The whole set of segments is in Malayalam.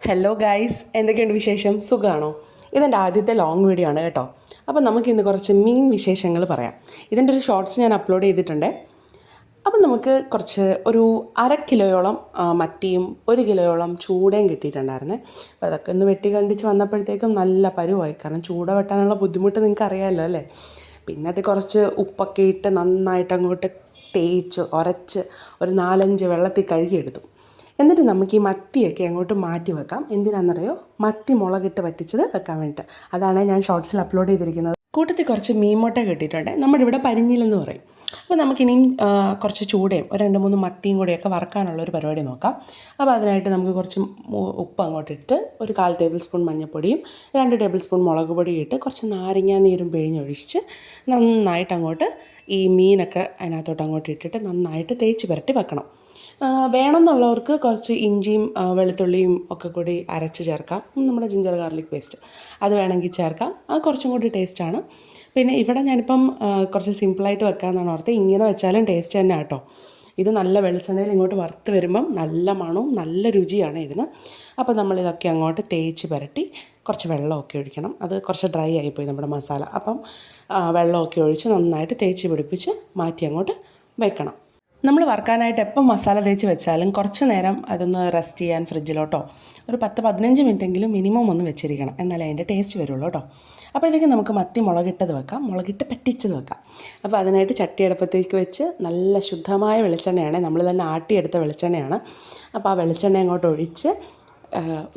ഹലോ ഗൈസ്, എന്തൊക്കെയുണ്ട് വിശേഷം? സുഖമാണോ? ഇതെൻ്റെ ആദ്യത്തെ ലോങ് വീഡിയോ ആണ് കേട്ടോ. അപ്പോൾ നമുക്കിന്ന് കുറച്ച് മീൻ വിശേഷങ്ങൾ പറയാം. ഇതിൻ്റെ ഒരു ഷോർട്സ് ഞാൻ അപ്ലോഡ് ചെയ്തിട്ടുണ്ട്. അപ്പം നമുക്ക് കുറച്ച് ഒരു 1/2 കിലോയോളം മത്തിയും 1 കിലോയോളം ചൂടയും കിട്ടിയിട്ടുണ്ടായിരുന്നേ. അപ്പോൾ അതൊക്കെ ഒന്ന് വെട്ടി കണ്ടിച്ച് വന്നപ്പോഴത്തേക്കും നല്ല പരുവായി. കാരണം ചൂട വെട്ടാനുള്ള ബുദ്ധിമുട്ട് നിങ്ങൾക്ക് അറിയാമല്ലോ അല്ലേ. പിന്നെ അത് കുറച്ച് ഉപ്പൊക്കെ ഇട്ട് നന്നായിട്ട് അങ്ങോട്ട് തേച്ച് ഉരച്ച് ഒരു 4-5 വെള്ളത്തിൽ കഴുകിയെടുത്തു. എന്നിട്ട് നമുക്ക് ഈ മത്തിയൊക്കെ അങ്ങോട്ട് മാറ്റി വെക്കാം. എന്തിനാണെന്നറിയോ? മത്തി മുളകിട്ട് വറ്റിച്ചത് വെക്കാൻ വേണ്ടിയിട്ട്. അതാണ് ഞാൻ ഷോർട്സിൽ അപ്ലോഡ് ചെയ്തിരിക്കുന്നത്. കൂട്ടത്തിൽ കുറച്ച് മീൻമുട്ട കിട്ടിയിട്ടുണ്ട്. നമ്മുടെ ഇവിടെ പരിഞ്ഞിലെന്ന് പറയും. അപ്പോൾ നമുക്കിനിയും കുറച്ച് ചൂടയും 2-3 മത്തിയും കൂടിയൊക്കെ വറക്കാനുള്ള ഒരു പരിപാടി നോക്കാം. അപ്പോൾ അതിനായിട്ട് നമുക്ക് കുറച്ച് ഉപ്പ് അങ്ങോട്ടിട്ട് ഒരു 1/4 ടേബിൾ സ്പൂൺ മഞ്ഞൾപ്പൊടിയും 2 ടേബിൾ സ്പൂൺ മുളക് പൊടിയും ഇട്ട് കുറച്ച് നാരങ്ങാ നീരും പിഴിഞ്ഞൊഴിച്ച് നന്നായിട്ട് അങ്ങോട്ട് ഈ മീനൊക്കെ അതിനകത്തോട്ട് അങ്ങോട്ട് ഇട്ടിട്ട് നന്നായിട്ട് തേച്ച് പുരട്ടി വെക്കണം. വേണമെന്നുള്ളവർക്ക് കുറച്ച് ഇഞ്ചിയും വെളുത്തുള്ളിയും ഒക്കെ കൂടി അരച്ച് ചേർക്കാം. നമ്മുടെ ജിഞ്ചർ ഗാർലിക് പേസ്റ്റ് അത് വേണമെങ്കിൽ ചേർക്കാം. അത് കുറച്ചും കൂടി ടേസ്റ്റാണ്. പിന്നെ ഇവിടെ ഞാനിപ്പം കുറച്ച് സിമ്പിളായിട്ട് വെക്കാമെന്നാണ് ഓർത്ത്. ഇങ്ങനെ വെച്ചാലും ടേസ്റ്റ് തന്നെ കേട്ടോ. ഇത് നല്ല വെളിച്ചെണ്ണയിൽ ഇങ്ങോട്ട് വറുത്ത് വരുമ്പം നല്ല മണവും നല്ല രുചിയാണ് ഇതിന്. അപ്പോൾ നമ്മളിതൊക്കെ അങ്ങോട്ട് തേച്ച് പുരട്ടി കുറച്ച് വെള്ളമൊക്കെ ഒഴിക്കണം. അത് കുറച്ച് ഡ്രൈ ആയിപ്പോയി നമ്മുടെ മസാല. അപ്പം വെള്ളമൊക്കെ ഒഴിച്ച് നന്നായിട്ട് തേച്ച് പിടിപ്പിച്ച് മാറ്റി അങ്ങോട്ട് വെക്കണം. നമ്മൾ വറുക്കാനായിട്ട് എപ്പം മസാല തേച്ച് വെച്ചാലും കുറച്ച് നേരം അതൊന്ന് റെസ്റ്റ് ചെയ്യാൻ ഫ്രിഡ്ജിലോട്ടോ ഒരു 10-15 മിനിറ്റെങ്കിലും മിനിമം ഒന്ന് വെച്ചിരിക്കണം. എന്നാലേ അതിൻ്റെ ടേസ്റ്റ് വരുള്ളൂ കേട്ടോ. അപ്പോഴത്തേക്കും നമുക്ക് മത്തി മുളകിട്ടത് വെക്കാം, മുളകിട്ട് പറ്റിച്ചത് വെക്കാം. അപ്പോൾ അതിനായിട്ട് ചട്ടി അടുപ്പത്തേക്ക് വെച്ച് നല്ല ശുദ്ധമായ വെളിച്ചെണ്ണയാണ്, നമ്മൾ തന്നെ ആട്ടിയെടുത്ത വെളിച്ചെണ്ണയാണ്. അപ്പോൾ ആ വെളിച്ചെണ്ണ അങ്ങോട്ട് ഒഴിച്ച്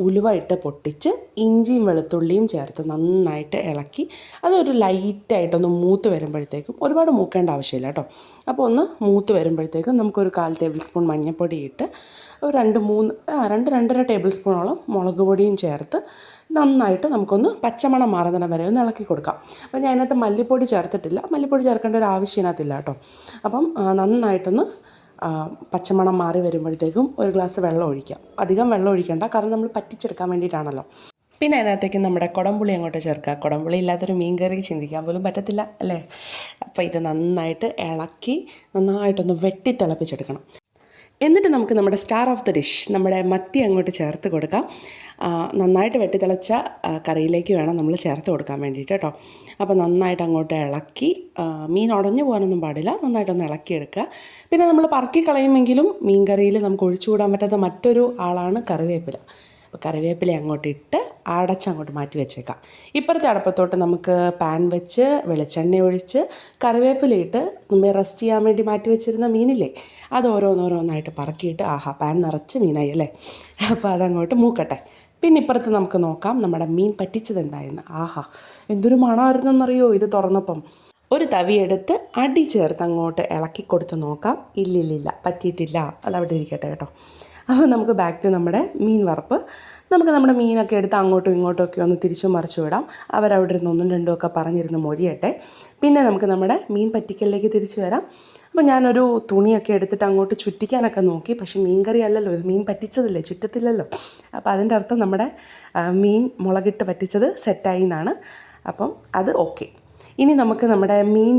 ഉലുവ ഇട്ട് പൊട്ടിച്ച് ഇഞ്ചിയും വെളുത്തുള്ളിയും ചേർത്ത് നന്നായിട്ട് ഇളക്കി അതൊരു ലൈറ്റായിട്ടൊന്ന് മൂത്ത് വരുമ്പോഴത്തേക്കും, ഒരുപാട് മൂക്കേണ്ട ആവശ്യമില്ല കേട്ടോ. അപ്പോൾ ഒന്ന് മൂത്ത് വരുമ്പോഴത്തേക്കും നമുക്കൊരു 1/4 ടേബിൾ സ്പൂൺ മഞ്ഞൾപ്പൊടി ഇട്ട് ഒരു 2-2.5 ടേബിൾ സ്പൂണോളം മുളക് പൊടിയും ചേർത്ത് നന്നായിട്ട് നമുക്കൊന്ന് പച്ചമണം മാറുന്നിടം വരെ ഒന്ന് ഇളക്കി കൊടുക്കാം. അപ്പോൾ ഞാൻ അതിനകത്ത് മല്ലിപ്പൊടി ചേർത്തിട്ടില്ല, മല്ലിപ്പൊടി ചേർക്കേണ്ട ഒരു ആവശ്യം ഇതിനകത്തില്ല കേട്ടോ. അപ്പം നന്നായിട്ടൊന്ന് പച്ചമണം മാറി വരുമ്പോഴത്തേക്കും ഒരു ഗ്ലാസ് വെള്ളം ഒഴിക്കാം. അധികം വെള്ളം ഒഴിക്കേണ്ട, കാരണം നമ്മൾ പറ്റിച്ചെടുക്കാൻ വേണ്ടിയിട്ടാണല്ലോ. പിന്നെ അതിനകത്തേക്ക് നമ്മുടെ കുടംപുളി അങ്ങോട്ട് ചേർക്കുക. കുടംപുളി ഇല്ലാത്തൊരു മീൻ കറി ചിന്തിക്കാൻ പോലും പറ്റത്തില്ല അല്ലേ. അപ്പോൾ ഇത് നന്നായിട്ട് ഇളക്കി നന്നായിട്ടൊന്ന് വെട്ടി തിളപ്പിച്ചെടുക്കണം. എന്നിട്ട് നമുക്ക് നമ്മുടെ സ്റ്റാർ ഓഫ് ദ ഡിഷ്, നമ്മുടെ മത്തി അങ്ങോട്ട് ചേർത്ത് കൊടുക്കാം. നന്നായിട്ട് വെട്ടിത്തിളച്ച കറിയിലേക്ക് വേണം നമ്മൾ ചേർത്ത് കൊടുക്കാൻ വേണ്ടിയിട്ട് കേട്ടോ. അപ്പോൾ നന്നായിട്ട് അങ്ങോട്ട് ഇളക്കി, മീൻ ഉടഞ്ഞു പോകാനൊന്നും പാടില്ല, നന്നായിട്ടൊന്ന് ഇളക്കിയെടുക്കുക. പിന്നെ നമ്മൾ പറക്കി കളയുമെങ്കിലും മീൻ കറിയിൽ നമുക്ക് ഒഴിച്ചുകൂടാൻ പറ്റാത്ത മറ്റൊരു ആളാണ് കറിവേപ്പില. അപ്പോൾ കറിവേപ്പില അങ്ങോട്ട് ഇട്ട് അടച്ചങ്ങോട്ട് മാറ്റി വെച്ചേക്കാം. ഇപ്പുറത്തെ അടുപ്പത്തോട്ട് നമുക്ക് പാൻ വെച്ച് വെളിച്ചെണ്ണ ഒഴിച്ച് കറിവേപ്പിലയിട്ട് നമ്മൾ റെസ്റ്റ് ചെയ്യാൻ വേണ്ടി മാറ്റി വെച്ചിരുന്ന മീനില്ലേ, അത് ഓരോന്നോരോന്നായിട്ട് പറക്കിയിട്ട് പാൻ നിറച്ച് മീനായി അല്ലേ. അപ്പോൾ അതങ്ങോട്ട് മൂക്കട്ടെ. പിന്നെ ഇപ്പുറത്ത് നമുക്ക് നോക്കാം നമ്മുടെ മീൻ പറ്റിച്ചതുണ്ടായിരുന്നു. എന്തൊരു മണമായിരുന്നെന്നറിയോ ഇത് തുറന്നപ്പം. ഒരു തവിയെടുത്ത് അടി ചേർത്ത് അങ്ങോട്ട് ഇളക്കി കൊടുത്ത് നോക്കാം. ഇല്ലില്ല, പറ്റിയിട്ടില്ല, അതവിടെ ഇരിക്കട്ടെ കേട്ടോ. അപ്പോൾ നമുക്ക് ബാക്ക് ടു നമ്മുടെ മീൻ വറുപ്പ്. നമുക്ക് നമ്മുടെ മീനൊക്കെ എടുത്ത് അങ്ങോട്ടും ഇങ്ങോട്ടും ഒക്കെ ഒന്ന് തിരിച്ചും മറിച്ചു വിടാം. അവരവിടെ ഇരുന്ന് 1-2 ഒക്കെ പറഞ്ഞിരുന്ന് മൊരിയട്ടെ. പിന്നെ നമുക്ക് നമ്മുടെ മീൻ പറ്റിക്കലിലേക്ക് തിരിച്ചു വരാം. അപ്പോൾ ഞാനൊരു തുണിയൊക്കെ എടുത്തിട്ട് അങ്ങോട്ട് ചുറ്റിക്കാനൊക്കെ നോക്കി. പക്ഷേ മീൻ കറി അല്ലല്ലോ ഇത്, മീൻ പറ്റിച്ചതല്ലേ, ചുറ്റത്തില്ലല്ലോ. അപ്പോൾ അതിൻ്റെ അർത്ഥം നമ്മുടെ മീൻ മുളകിട്ട് പറ്റിച്ചത് സെറ്റായി എന്നാണ്. അപ്പം അത് ഓക്കെ. ഇനി നമുക്ക് നമ്മുടെ മീൻ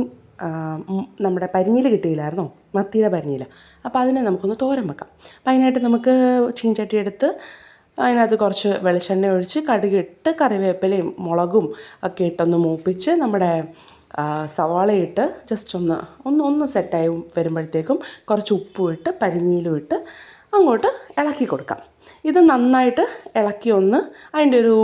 നമ്മുടെ പരിഞ്ഞിൽ കിട്ടിയില്ലായിരുന്നോ, മത്തിയുടെ പരിഞ്ഞിൽ. അപ്പോൾ അതിനെ നമുക്കൊന്ന് തോരൻ വെക്കാം. അപ്പോൾ അതിനായിട്ട് നമുക്ക് ചീൻചട്ടി എടുത്ത് അതിനകത്ത് കുറച്ച് വെളിച്ചെണ്ണ ഒഴിച്ച് കടുകിട്ട് കറിവേപ്പിലയും മുളകും ഒക്കെ ഇട്ടൊന്ന് മൂപ്പിച്ച് നമ്മുടെ സവാളയിട്ട് ജസ്റ്റ് ഒന്ന് സെറ്റായി വരുമ്പോഴത്തേക്കും കുറച്ച് ഉപ്പും ഇട്ട് പരിഞ്ഞിയിലും ഇട്ട് അങ്ങോട്ട് ഇളക്കി കൊടുക്കാം. ഇത് നന്നായിട്ട് ഇളക്കി അതിൻ്റെ ഒരു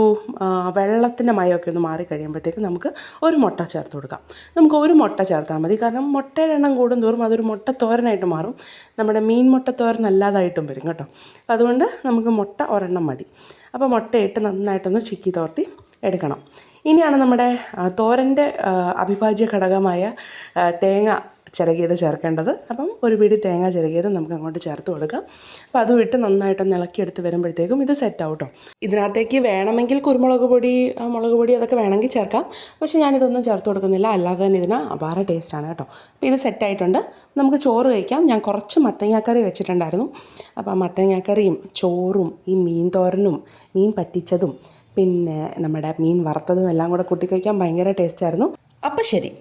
വെള്ളത്തിൻ്റെ മയമൊക്കെ ഒന്ന് മാറി കഴിയുമ്പോഴത്തേക്കും നമുക്ക് ഒരു മുട്ട ചേർത്ത് കൊടുക്കാം. നമുക്ക് ഒരു മുട്ട ചേർത്താൽ മതി, കാരണം മുട്ടയുടെ എണ്ണം കൂടുന്തോറും അതൊരു മുട്ട തോരനായിട്ട് മാറും. നമ്മുടെ മീൻ മുട്ട തോരൻ അല്ലാതായിട്ടും വരും കേട്ടോ. അതുകൊണ്ട് നമുക്ക് മുട്ട ഒരെണ്ണം മതി. അപ്പോൾ മുട്ടയിട്ട് നന്നായിട്ടൊന്ന് ചിക്കി തോർത്തി എടുക്കണം. ഇനിയാണ് നമ്മുടെ തോരൻ്റെ അവിഭാജ്യ ഘടകമായ തേങ്ങ ചിരകിയത് ചേർക്കേണ്ടത്. അപ്പം ഒരു പിടി തേങ്ങ ചിരകിയത് നമുക്ക് അങ്ങോട്ട് ചേർത്ത് കൊടുക്കാം. അപ്പോൾ അതും ഇട്ട് നന്നായിട്ടൊന്ന് ഇളക്കിയെടുത്ത് വരുമ്പോഴത്തേക്കും ഇത് സെറ്റാവും കേട്ടോ. ഇതിനകത്തേക്ക് വേണമെങ്കിൽ കുരുമുളക് പൊടി, മുളക് പൊടി അതൊക്കെ വേണമെങ്കിൽ ചേർക്കാം. പക്ഷേ ഞാനിതൊന്നും ചേർത്ത് കൊടുക്കുന്നില്ല, അല്ലാതെ തന്നെ ഇതിന് അപാര ടേസ്റ്റാണ് കേട്ടോ. അപ്പോൾ ഇത് സെറ്റായിട്ടുണ്ട്. നമുക്ക് ചോറ് കഴിക്കാം. ഞാൻ കുറച്ച് മത്തങ്ങാക്കറി വെച്ചിട്ടുണ്ടായിരുന്നു. അപ്പോൾ മത്തങ്ങാക്കറിയും ചോറും ഈ മീൻ തോരനും മീൻ പറ്റിച്ചതും പിന്നെ നമ്മുടെ മീൻ വറുത്തതും എല്ലാം കൂടെ കൂട്ടി കഴിക്കാൻ ഭയങ്കര ടേസ്റ്റായിരുന്നു. അപ്പോൾ ശരി.